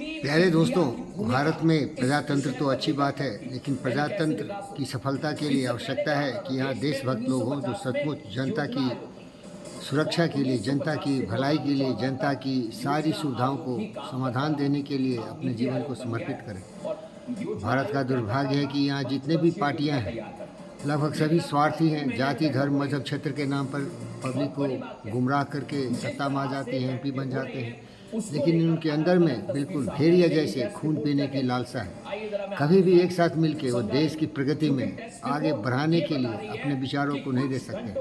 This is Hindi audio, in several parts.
प्यारे दोस्तों, भारत में प्रजातंत्र तो अच्छी बात है, लेकिन प्रजातंत्र की सफलता के लिए आवश्यकता है कि यहाँ देशभक्त लोग हों जो सचमुच जनता की सुरक्षा के लिए, जनता की भलाई के लिए, जनता की सारी सुविधाओं को समाधान देने के लिए अपने जीवन को समर्पित करें। भारत का दुर्भाग्य है कि यहाँ जितने भी पार्टियाँ हैं लगभग सभी स्वार्थी हैं। जाति, धर्म, मजहब, क्षेत्र के नाम पर पब्लिक को गुमराह करके सत्ता में आ जाते हैं, एमपी बन जाते हैं, लेकिन उनके अंदर में बिल्कुल भेड़िया जैसे खून पीने की लालसा है। कभी भी एक साथ मिलकर वो देश की प्रगति में आगे बढ़ाने के लिए अपने विचारों को नहीं दे सकते।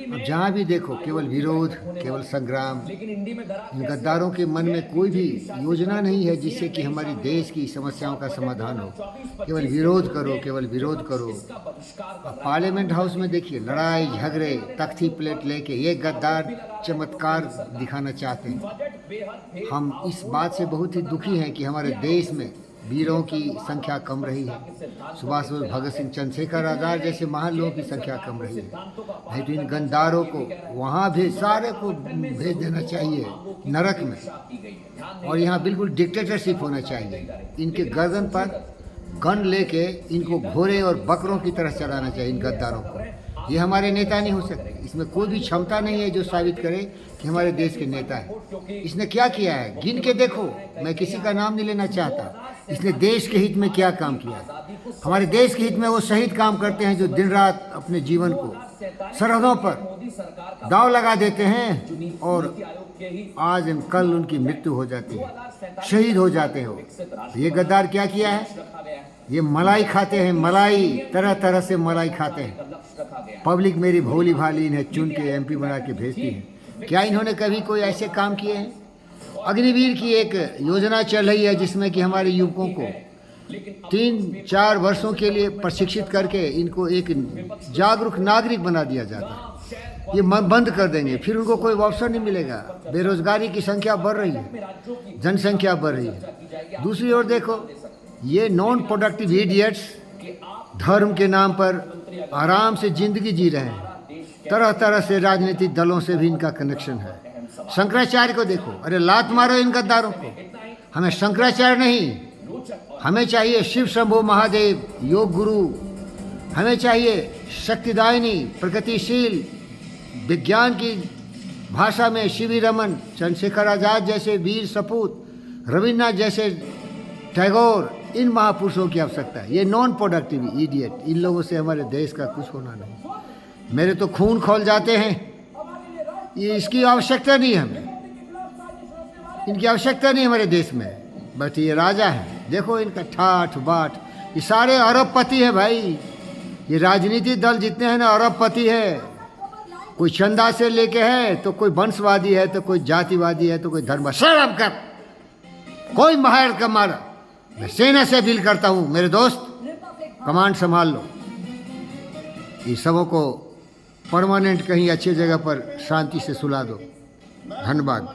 अब जहाँ भी देखो केवल विरोध, केवल संग्राम। इन गद्दारों के मन में कोई भी योजना नहीं है जिससे कि हमारी देश की समस्याओं का समाधान हो। केवल विरोध करो, केवल विरोध करो। अब पार्लियामेंट हाउस में देखिए लड़ाई झगड़े, तख्ती प्लेट लेके ये गद्दार चमत्कार दिखाना चाहते हैं। हम इस बात से बहुत ही दुखी हैं कि हमारे देश में वीरों की संख्या कम रही है। सुभाष बोस, भगत सिंह, चंद्रशेखर आजाद जैसे महान लोगों की संख्या कम रही है। नहीं तो इन गद्दारों को वहाँ भी सारे को भेज देना चाहिए नरक में, और यहाँ बिल्कुल डिक्टेटरशिप होना चाहिए। इनके गर्दन पर गन लेके इनको घोड़े और बकरों की तरह चलाना चाहिए इन गद्दारों को। ये हमारे नेता नहीं हो सकते। इसमें कोई भी क्षमता नहीं है जो साबित करे कि हमारे देश के नेता है। इसने क्या किया है गिन के देखो, मैं किसी का नाम नहीं लेना चाहता। इसने देश के हित में क्या काम किया है। हमारे देश के हित में वो शहीद काम करते हैं जो दिन रात अपने जीवन को सरहदों पर दांव लगा देते हैं, और आज कल उनकी मृत्यु हो जाती है, शहीद हो जाते हो। ये गद्दार क्या किया है? ये मलाई खाते हैं, मलाई, तरह तरह से मलाई खाते हैं। पब्लिक मेरी भोली भाली इन्हें चुन के एमपी बना के भेजती है। क्या इन्होंने कभी कोई ऐसे काम किए हैं? अग्निवीर की एक योजना चल रही है जिसमें कि हमारे युवकों को 3-4 वर्षों के लिए प्रशिक्षित करके इनको एक जागरूक नागरिक बना दिया जाता है। ये बंद कर देंगे, फिर उनको कोई अवसर नहीं मिलेगा। बेरोजगारी की संख्या बढ़ रही है, जनसंख्या बढ़ रही है। दूसरी ओर देखो, ये नॉन प्रोडक्टिव इडियट्स धर्म के नाम पर आराम से जिंदगी जी रहे हैं। तरह तरह से राजनीतिक दलों से भी इनका कनेक्शन है। शंकराचार्य को देखो, अरे लात मारो इन गद्दारों को। हमें शंकराचार्य नहीं, हमें चाहिए शिव शंभो महादेव, योग गुरु। हमें चाहिए शक्तिदायिनी, प्रगतिशील, विज्ञान की भाषा में सीवी रमन, चंद्रशेखर आजाद जैसे वीर सपूत, रविन्द्रनाथ जैसे टैगोर। इन महापुरुषों की आवश्यकता है। ये नॉन प्रोडक्टिव इडियट, इन लोगों से हमारे देश का कुछ होना नहीं। मेरे तो खून खौल जाते हैं। ये इसकी आवश्यकता नहीं है हमें, इनकी आवश्यकता नहीं हमारे देश में। बट ये राजा है, देखो इनका ठाठ बाट। ये सारे अरबपति है भाई। ये राजनीतिक दल जितने हैं ना अरबपति है। कोई चंदा से लेके है, तो कोई वंशवादी है, तो कोई जातिवादी है, तो कोई धर्म। शर्म कर, कोई माहिर का मारा। मैं सेना से अपील करता हूँ, मेरे दोस्त कमांड संभाल लो। ये सबों को परमानेंट कहीं अच्छी जगह पर शांति से सुला दो। धन्यवाद।